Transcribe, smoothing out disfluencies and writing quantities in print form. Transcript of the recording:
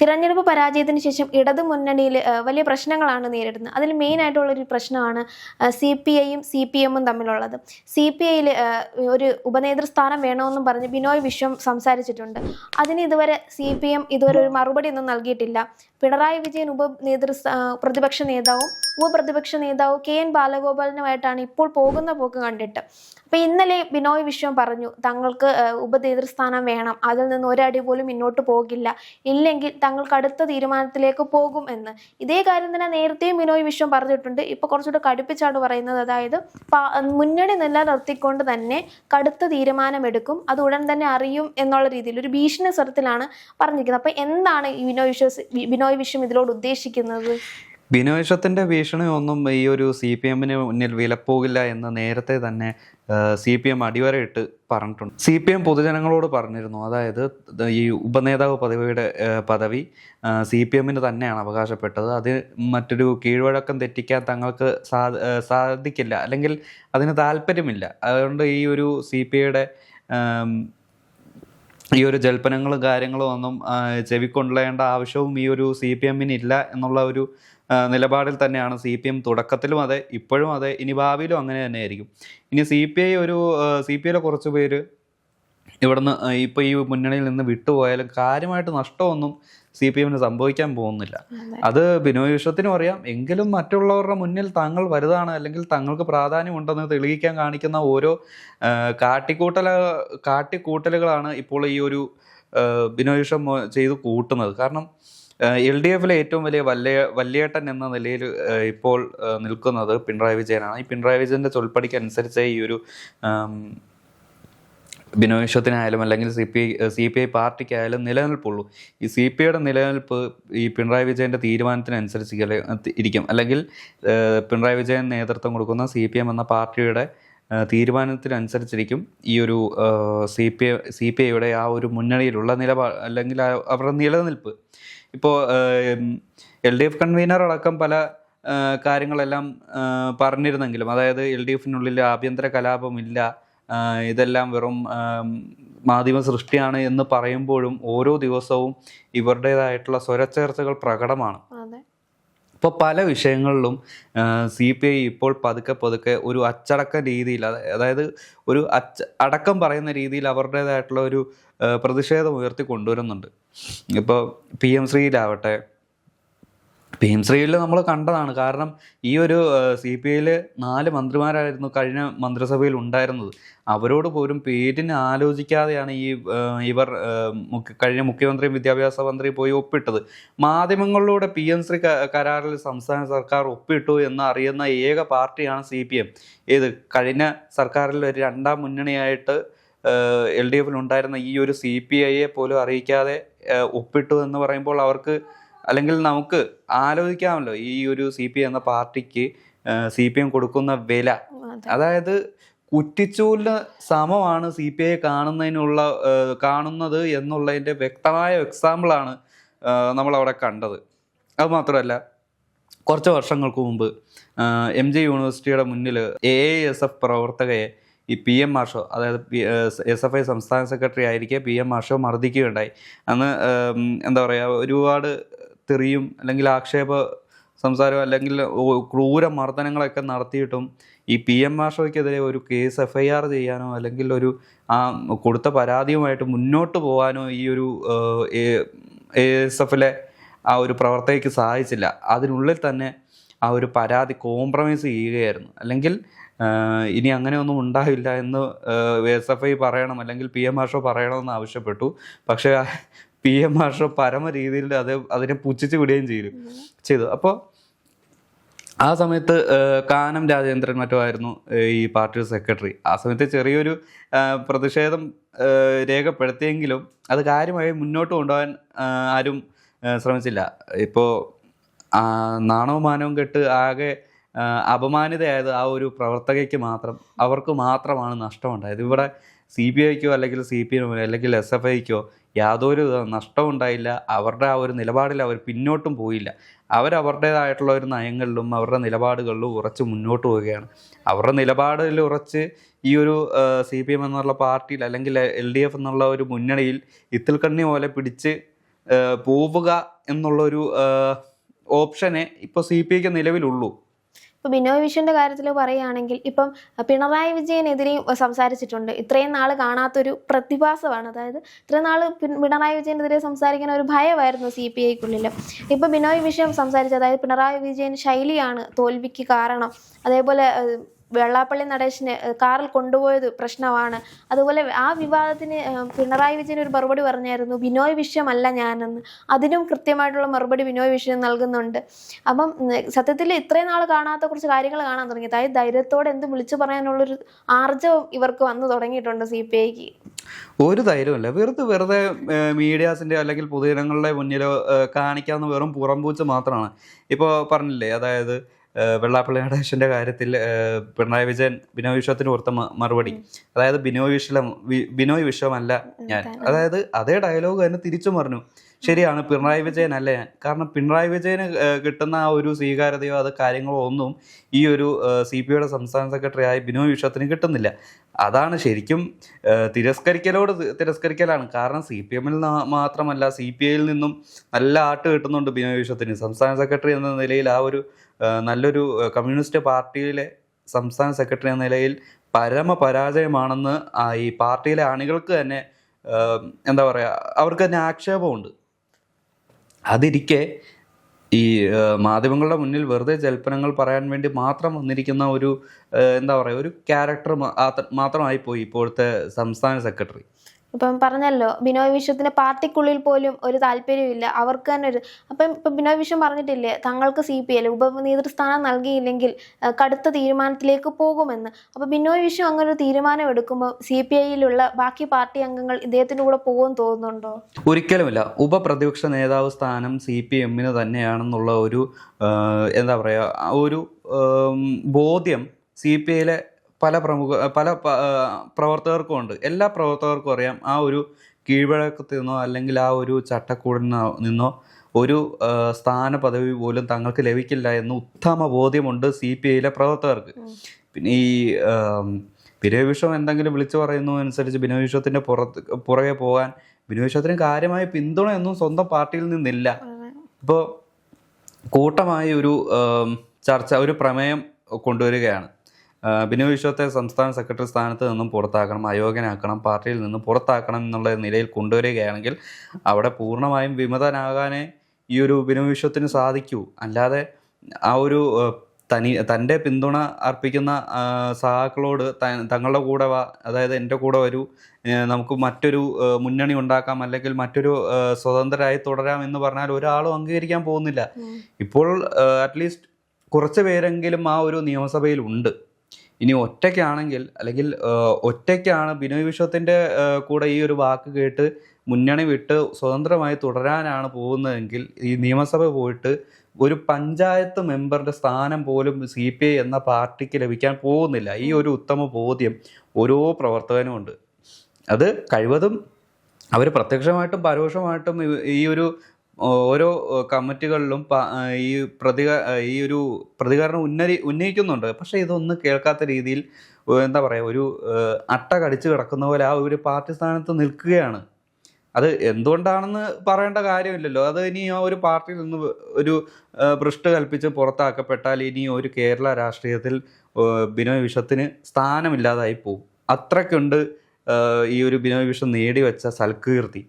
തിരഞ്ഞെടുപ്പ് പരാജയത്തിന് ശേഷം ഇടതു മുന്നണിയിൽ വലിയ പ്രശ്നങ്ങളാണ് നേരിടുന്നത്. അതിൽ മെയിൻ ആയിട്ടുള്ളൊരു പ്രശ്നമാണ് CPIയും CPMും തമ്മിലുള്ളത്. CPIയിൽ ഒരു ഉപനേതൃസ്ഥാനം വേണമെന്നും പറഞ്ഞ് ബിനോയ് വിശ്വം സംസാരിച്ചിട്ടുണ്ട്. അതിന് ഇതുവരെ CPM ഇതുവരെ ഒരു മറുപടി ഒന്നും നൽകിയിട്ടില്ല. പിണറായി വിജയൻ പ്രതിപക്ഷ നേതാവും ഉപപ്രതിപക്ഷ നേതാവ് KN ബാലഗോപാലനുമായിട്ടാണ് ഇപ്പോൾ പോകുന്ന പോക്ക് കണ്ടിട്ട്. അപ്പോൾ ഇന്നലെ ബിനോയ് വിശ്വം പറഞ്ഞു തങ്ങൾക്ക് ഉപനേതൃസ്ഥാനം വേണം, അതിൽ നിന്ന് ഒരടി പോലും മുന്നോട്ട് പോകില്ല, ഇല്ലെങ്കിൽ തങ്ങൾക്ക് അടുത്ത തീരുമാനത്തിലേക്ക് പോകും എന്ന്. ഇതേ കാര്യം തന്നെ നേരത്തെയും ബിനോയ് വിശ്വം പറഞ്ഞിട്ടുണ്ട്. ഇപ്പോൾ കുറച്ചുകൂടെ കടുപ്പിച്ചാണ് പറയുന്നത്. അതായത് മുന്നണി നിലനിർത്തിക്കൊണ്ട് തന്നെ കടുത്ത തീരുമാനമെടുക്കും, അത് ഉടൻ തന്നെ അറിയും എന്നുള്ള രീതിയിൽ ഒരു ഭീഷണി സ്വരത്തിലാണ് പറഞ്ഞിരിക്കുന്നത്. അപ്പോൾ എന്താണ് ഈ ബിനോയ് വിശ്വം ഇതിലോട് ഉദ്ദേശിക്കുന്നത്? ബിനോയ് വിശ്വത്തിന്റെ ഭീഷണി ഒന്നും ഈ ഒരു CPMന് മുന്നിൽ വിലപ്പോകില്ല എന്ന് നേരത്തെ തന്നെ CPM അടിവരയിട്ട് പറഞ്ഞിട്ടുണ്ട്. CPM പൊതുജനങ്ങളോട് പറഞ്ഞിരുന്നു. അതായത് ഈ ഉപനേതാവ് പദവി CPMന് തന്നെയാണ് അവകാശപ്പെട്ടത്. അത് മറ്റൊരു കീഴ്വഴക്കം തെറ്റിക്കാൻ തങ്ങൾക്ക് സാധിക്കില്ല, അല്ലെങ്കിൽ അതിന് താല്പര്യമില്ല. അതുകൊണ്ട് ഈ ഒരു CPIയുടെ ഈ ഒരു ജൽപ്പനങ്ങളും കാര്യങ്ങളും ഒന്നും ചെവിക്കൊള്ളേണ്ട ആവശ്യവും ഈ ഒരു CPMന് ഇല്ല എന്നുള്ള ഒരു നിലപാടിൽ തന്നെയാണ് CPM തുടക്കത്തിലും അതെ, ഇപ്പോഴും അതെ, ഇനി ഭാവിയിലും അങ്ങനെ തന്നെയായിരിക്കും. ഇനി CPIയിലെ കുറച്ച് പേര് ഇവിടുന്ന് ഇപ്പോൾ ഈ മുന്നണിയിൽ നിന്ന് വിട്ടുപോയാലും കാര്യമായിട്ട് നഷ്ടമൊന്നും CPMന് സംഭവിക്കാൻ പോകുന്നില്ല. അത് ബിനോയ് വിശ്വത്തിനും അറിയാം. എങ്കിലും മറ്റുള്ളവരുടെ മുന്നിൽ താങ്കൾ വലുതാണ്, അല്ലെങ്കിൽ തങ്ങൾക്ക് പ്രാധാന്യമുണ്ടെന്ന് തെളിയിക്കാൻ കാണിക്കുന്ന ഓരോ കാട്ടിക്കൂട്ടലുകളാണ് ഇപ്പോൾ ഈ ഒരു ബിനോയ് വിശ്വം ചെയ്ത് കൂട്ടുന്നത്. കാരണം LDFിലെ ഏറ്റവും വലിയ വല്യേട്ടൻ എന്ന നിലയിൽ ഇപ്പോൾ നിൽക്കുന്നത് പിണറായി വിജയനാണ്. ഈ പിണറായി വിജയൻ്റെ ചൊൽപ്പടിക്ക് അനുസരിച്ച് ഈ ഒരു ബിനോയ് വിശ്വത്തിനായാലും അല്ലെങ്കിൽ CPI പാർട്ടിക്കായാലും നിലനിൽപ്പുള്ളൂ. ഈ CPIയുടെ നിലനിൽപ്പ് ഈ പിണറായി വിജയൻ്റെ തീരുമാനത്തിനനുസരിച്ച് ഇരിക്കും, അല്ലെങ്കിൽ പിണറായി വിജയൻ നേതൃത്വം കൊടുക്കുന്ന CPM എന്ന പാർട്ടിയുടെ തീരുമാനത്തിനനുസരിച്ചിരിക്കും ഈ ഒരു CPIയുടെ ആ ഒരു മുന്നണിയിലുള്ള അല്ലെങ്കിൽ അവരുടെ നിലനിൽപ്പ്. ഇപ്പോൾ LDF കൺവീനർ അടക്കം പല കാര്യങ്ങളെല്ലാം പറഞ്ഞിരുന്നെങ്കിലും, അതായത് LDFിനുള്ളിൽ ആഭ്യന്തര കലാപമില്ല, ഇതെല്ലാം വെറും മാധ്യമ സൃഷ്ടിയാണ് എന്ന് പറയുമ്പോഴും ഓരോ ദിവസവും ഇവരുടേതായിട്ടുള്ള സ്വരച്ചേർച്ചകൾ പ്രകടമാണ്. ഇപ്പോൾ പല വിഷയങ്ങളിലും CPI ഇപ്പോൾ പതുക്കെ ഒരു അച്ചടക്ക രീതിയിൽ, അതായത് ഒരു അടക്കം പറയുന്ന രീതിയിൽ അവരുടേതായിട്ടുള്ള ഒരു പ്രതിഷേധം ഉയർത്തി കൊണ്ടുവരുന്നുണ്ട്. ഇപ്പോൾ PM ശ്രീയിലാവട്ടെ, PM ശ്രീയിൽ നമ്മൾ കണ്ടതാണ്. കാരണം ഈ ഒരു CPIയിൽ 4 മന്ത്രിമാരായിരുന്നു കഴിഞ്ഞ മന്ത്രിസഭയിൽ ഉണ്ടായിരുന്നത്. അവരോട് പോലും പേരിന് ആലോചിക്കാതെയാണ് ഇവർ കഴിഞ്ഞ മുഖ്യമന്ത്രിയും വിദ്യാഭ്യാസ മന്ത്രി പോയി ഒപ്പിട്ടത്. മാധ്യമങ്ങളിലൂടെ PM ശ്രീ കരാറിൽ സംസ്ഥാന സർക്കാർ ഒപ്പിട്ടു എന്ന് അറിയുന്ന ഏക പാർട്ടിയാണ് CPM. കഴിഞ്ഞ സർക്കാരിൽ ഒരു 2ാം മുന്നണിയായിട്ട് LDFിൽ ഉണ്ടായിരുന്ന ഈ ഒരു CPIയെ പോലും അറിയിക്കാതെ ഒപ്പിട്ടു എന്ന് പറയുമ്പോൾ അവർക്ക്, അല്ലെങ്കിൽ നമുക്ക് ആലോചിക്കാമല്ലോ ഈ ഒരു CPI എന്ന പാർട്ടിക്ക് CPM കൊടുക്കുന്ന വില. അതായത് കുറ്റിച്ചൂലിന് സമമാണ് CPI കാണുന്നത് എന്നുള്ളതിൻ്റെ വ്യക്തമായ എക്സാമ്പിളാണ് നമ്മളവിടെ കണ്ടത്. അതുമാത്രമല്ല, കുറച്ച് വർഷങ്ങൾക്ക് മുമ്പ് MG യൂണിവേഴ്സിറ്റിയുടെ മുന്നിൽ AISF പ്രവർത്തകയെ ഈ PM മാഷോ, അതായത് SFI സംസ്ഥാന സെക്രട്ടറി ആയിരിക്കെ PM മാഷോ മർദ്ദിക്കുകയുണ്ടായി. അന്ന് എന്താ പറയുക, ഒരുപാട് തെറിയും അല്ലെങ്കിൽ ആക്ഷേപ സംസാരം അല്ലെങ്കിൽ ക്രൂര മർദ്ദനങ്ങളൊക്കെ നടത്തിയിട്ടും ഈ PM മാഷോയ്ക്കെതിരെ ഒരു കേസ് FIR ചെയ്യാനോ അല്ലെങ്കിൽ ഒരു കൊടുത്ത പരാതിയുമായിട്ട് മുന്നോട്ട് പോകാനോ ഈ ഒരു ASFലെ ആ ഒരു പ്രവർത്തകയ്ക്ക് സാധിച്ചില്ല. അതിനുള്ളിൽ തന്നെ ആ ഒരു പരാതി കോംപ്രമൈസ് ചെയ്യുകയായിരുന്നു. അല്ലെങ്കിൽ ഇനി അങ്ങനെയൊന്നും ഉണ്ടാവില്ല എന്ന് SFI പറയണം, അല്ലെങ്കിൽ PM മാഷോ പറയണമെന്ന് ആവശ്യപ്പെട്ടു. പക്ഷേ PM മാഷോ പരമ രീതിയിൽ അതിനെ പുച്ഛിച്ച് വിടുകയും ചെയ്തു. അപ്പോൾ ആ സമയത്ത് കാനം രാജേന്ദ്രൻ മറ്റോ ആയിരുന്നു ഈ പാർട്ടിയുടെ സെക്രട്ടറി. ആ സമയത്ത് ചെറിയൊരു പ്രതിഷേധം രേഖപ്പെടുത്തിയെങ്കിലും അത് കാര്യമായി മുന്നോട്ട് കൊണ്ടുപോകാൻ ആരും ശ്രമിച്ചില്ല. ഇപ്പോൾ നാണവും മാനവും കെട്ട് ആകെ അപമാനിതയായത് ആ ഒരു പ്രവർത്തകയ്ക്ക് അവർക്ക് മാത്രമാണ് നഷ്ടമുണ്ടായത്. ഇവിടെ CBIക്കോ അല്ലെങ്കിൽ CPMനോ അല്ലെങ്കിൽ SFIക്കോ യാതൊരു നഷ്ടമുണ്ടായില്ല. അവരുടെ ആ ഒരു നിലപാടിൽ അവർ പിന്നോട്ടും പോയില്ല. അവരവരുടേതായിട്ടുള്ള ഒരു നയങ്ങളിലും അവരുടെ നിലപാടുകളിലും ഉറച്ച് മുന്നോട്ട് പോവുകയാണ്. അവരുടെ നിലപാടിൽ ഉറച്ച് ഈ ഒരു CPM എന്നുള്ള പാർട്ടിയിൽ അല്ലെങ്കിൽ LDF എന്നുള്ള ഒരു മുന്നണിയിൽ ഇത്തിൽക്കണ്ണി പോലെ പിടിച്ച് പോവുക എന്നുള്ളൊരു ഓപ്ഷനെ ഇപ്പോൾ CPIക്ക് നിലവിലുള്ളൂ. ഇപ്പൊ ബിനോയ് വിശ്വന്റെ കാര്യത്തിൽ പറയുകയാണെങ്കിൽ ഇപ്പം പിണറായി വിജയനെതിരെയും സംസാരിച്ചിട്ടുണ്ട്. ഇത്രയും നാൾ കാണാത്തൊരു പ്രതിഭാസമാണ്. അതായത് ഇത്രയും നാൾ പിണറായി വിജയനെതിരെ സംസാരിക്കുന്ന ഒരു ഭയമായിരുന്നു CPIക്കുള്ളിൽ. ഇപ്പൊ ബിനോയ് വിശ്വം സംസാരിച്ചത്, അതായത് പിണറായി വിജയൻ ശൈലിയാണ് തോൽവിക്ക് കാരണം, അതേപോലെ വെള്ളാപ്പള്ളി നടേശനെ കാറിൽ കൊണ്ടുപോയത് പ്രശ്നമാണ്, അതുപോലെ ആ വിവാദത്തിന് പിണറായി വിജയൻ ഒരു മറുപടി പറഞ്ഞായിരുന്നു, ബിനോയ് വിശ്വമല്ല ഞാനെന്ന്. അതിനും കൃത്യമായിട്ടുള്ള മറുപടി ബിനോയ് വിശ്വം നൽകുന്നുണ്ട്. അപ്പം സത്യത്തിൽ ഇത്രയും നാൾ കാണാത്ത കുറച്ച് കാര്യങ്ങൾ കാണാൻ തുടങ്ങി. അതായത് ധൈര്യത്തോടെ എന്ത് വിളിച്ചു പറയാനുള്ളൊരു ആർജവം ഇവർക്ക് വന്നു തുടങ്ങിയിട്ടുണ്ട് CPIക്ക്. ഒരു ധൈര്യമില്ല, വെറുതെ മീഡിയാസിന്റെ അല്ലെങ്കിൽ പൊതുജനങ്ങളുടെ മുന്നിൽ കാണിക്കാവുന്ന വെറും പുറംപൂച്ച് മാത്രമാണ്. ഇപ്പോൾ പറഞ്ഞില്ലേ, അതായത് വെള്ളാപ്പള്ളി നടേശന്റെ കാര്യത്തിൽ പിണറായി വിജയൻ ബിനോയ് വിശ്വത്തിന് കൊടുത്ത മറുപടി, അതായത് ബിനോയ് വിശ്വമല്ല ഞാൻ. അതായത് അതേ ഡയലോഗ് തന്നെ തിരിച്ചു പറഞ്ഞു. ശരിയാണ്, പിണറായി വിജയൻ അല്ല ഞാൻ. കാരണം പിണറായി വിജയന് കിട്ടുന്ന ആ ഒരു സ്വീകാര്യതയോ അത് കാര്യങ്ങളോ ഒന്നും ഈ ഒരു CPIയുടെ സംസ്ഥാന സെക്രട്ടറി ആയ ബിനോയ് വിശ്വത്തിന് കിട്ടുന്നില്ല. അതാണ് ശരിക്കും തിരസ്കരിക്കലാണ്. കാരണം CPMൽ മാത്രമല്ല CPIയിൽ നിന്നും നല്ല ആട്ട് കിട്ടുന്നുണ്ട് ബിനോയ് വിശ്വത്തിന്. സംസ്ഥാന സെക്രട്ടറി എന്ന നിലയിൽ ആ ഒരു നല്ലൊരു കമ്മ്യൂണിസ്റ്റ് പാർട്ടിയിലെ സംസ്ഥാന സെക്രട്ടറി എന്ന നിലയിൽ പരാജയമാണെന്ന് ഈ പാർട്ടിയിലെ അണികൾക്ക് തന്നെ എന്താ പറയുക, അവർക്ക് തന്നെ ആക്ഷേപമുണ്ട്. അതിരിക്കെ ഈ മാധ്യമങ്ങളുടെ മുന്നിൽ വെറുതെ ജൽപ്പനങ്ങൾ പറയാൻ വേണ്ടി മാത്രം വന്നിരിക്കുന്ന ഒരു എന്താ പറയുക, ഒരു ക്യാരക്ടർ മാത്രമായിപ്പോയി ഇപ്പോഴത്തെ സംസ്ഥാന സെക്രട്ടറി. ഇപ്പം പറഞ്ഞല്ലോ, ബിനോയ് വിശ്വത്തിന് പാർട്ടിക്കുള്ളിൽ പോലും ഒരു താല്പര്യമില്ല, അവർക്ക് തന്നെ ഒരു. അപ്പം ഇപ്പം ബിനോയ് വിശ്വം പറഞ്ഞിട്ടില്ലേ, തങ്ങൾക്ക് CPIയിൽ ഉപനേതൃസ്ഥാനം നൽകിയില്ലെങ്കിൽ കടുത്ത തീരുമാനത്തിലേക്ക് പോകുമെന്ന്. അപ്പം ബിനോയ് വിശ്വം അങ്ങനെ ഒരു തീരുമാനം എടുക്കുമ്പോൾ CPIയിലുള്ള ബാക്കി പാർട്ടി അംഗങ്ങൾ ഇദ്ദേഹത്തിൻ്റെ കൂടെ പോകുമെന്ന് തോന്നുന്നുണ്ടോ? ഒരിക്കലുമില്ല. ഉപപ്രതിപക്ഷ നേതാവ് സ്ഥാനം CPMന് തന്നെയാണെന്നുള്ള ഒരു എന്താ പറയുക, ഒരു ബോധ്യം CPIയിലെ പല പ്രവർത്തകർക്കും ഉണ്ട്. എല്ലാ പ്രവർത്തകർക്കും അറിയാം, ആ ഒരു കീഴ്വഴക്കത്തിൽ നിന്നോ അല്ലെങ്കിൽ ആ ഒരു ചട്ടക്കൂടിൽ നിന്നോ ഒരു സ്ഥാന പദവി പോലും തങ്ങൾക്ക് ലഭിക്കില്ല എന്ന് ഉത്തമ ബോധ്യമുണ്ട് CPIയിലെ പ്രവർത്തകർക്ക്. പിന്നെ ഈ ബിനോയ് വിശ്വം എന്തെങ്കിലും വിളിച്ചു പറയുന്നു അനുസരിച്ച് ബിനോയ് വിശ്വത്തിൻ്റെ പുറകെ പോകാൻ ബിനോയ് വിശ്വത്തിന് കാര്യമായ പിന്തുണയൊന്നും സ്വന്തം പാർട്ടിയിൽ നിന്നില്ല. ഇപ്പോൾ കൂട്ടമായി ഒരു ചർച്ച, ഒരു പ്രമേയം കൊണ്ടുവരികയാണ്. ബിനോയ് വിശ്വത്തെ സംസ്ഥാന സെക്രട്ടറി സ്ഥാനത്ത് നിന്നും പുറത്താക്കണം, അയോഗ്യനാക്കണം, പാർട്ടിയിൽ നിന്നും പുറത്താക്കണം എന്നുള്ള നിലയിൽ കൊണ്ടുവരികയാണെങ്കിൽ അവിടെ പൂർണ്ണമായും വിമതനാകാനേ ഈ ഒരു ബിനോയ് വിശ്വത്തിന് സാധിക്കൂ. അല്ലാതെ ആ ഒരു തൻ്റെ പിന്തുണ അർപ്പിക്കുന്ന സഹാക്കളോട് തങ്ങളുടെ കൂടെ വാ, അതായത് എൻ്റെ കൂടെ വരൂ, നമുക്ക് മറ്റൊരു മുന്നണി ഉണ്ടാക്കാം, അല്ലെങ്കിൽ മറ്റൊരു സ്വതന്ത്രരായി തുടരാം എന്ന് പറഞ്ഞാൽ ഒരാളും അംഗീകരിക്കാൻ പോകുന്നില്ല. ഇപ്പോൾ അറ്റ്ലീസ്റ്റ് കുറച്ച് പേരെങ്കിലും ആ ഒരു നിയമസഭയിൽ ഉണ്ട്. ഇനി ഒറ്റയ്ക്കാണെങ്കിൽ, അല്ലെങ്കിൽ ഒറ്റയ്ക്കാണ് ബിനോയ് വിശ്വത്തിൻ്റെ കൂടെ ഈ ഒരു വാക്ക് കേട്ട് മുന്നണി വിട്ട് സ്വതന്ത്രമായി തുടരാനാണ് പോകുന്നതെങ്കിൽ ഈ നിയമസഭ പോയിട്ട് ഒരു പഞ്ചായത്ത് മെമ്പറുടെ സ്ഥാനം പോലും CPI എന്ന പാർട്ടിക്ക് ലഭിക്കാൻ പോകുന്നില്ല. ഈ ഒരു ഉത്തമ ബോധ്യം ഓരോ പ്രവർത്തകനും ഉണ്ട്. അത് കഴിവതും അവർ പ്രത്യക്ഷമായിട്ടും പരോക്ഷമായിട്ടും ഈ ഒരു ഓരോ കമ്മിറ്റികളിലും ഈ ഒരു പ്രതികരണം ഉന്നയിക്കുന്നുണ്ട്. പക്ഷേ ഇതൊന്നും കേൾക്കാത്ത രീതിയിൽ എന്താ പറയുക, ഒരു അട്ട കടിച്ചു കിടക്കുന്ന പോലെ ആ ഒരു പാർട്ടി സ്ഥാനത്ത് നിൽക്കുകയാണ്. അത് എന്തുകൊണ്ടാണെന്ന് പറയേണ്ട കാര്യമില്ലല്ലോ. അത് ഇനി ആ ഒരു പാർട്ടിയിൽ നിന്ന് ഒരു ഭ്രഷ്ട് കൽപ്പിച്ച് പുറത്താക്കപ്പെട്ടാൽ ഇനി ഒരു കേരള രാഷ്ട്രീയത്തിൽ ബിനോയ് വിശ്വത്തിന് സ്ഥാനമില്ലാതായി പോകും. അത്രയ്ക്കുണ്ട് ഈ ഒരു ബിനോയ് വിശ്വം നേടിവെച്ച സൽകീർത്തി.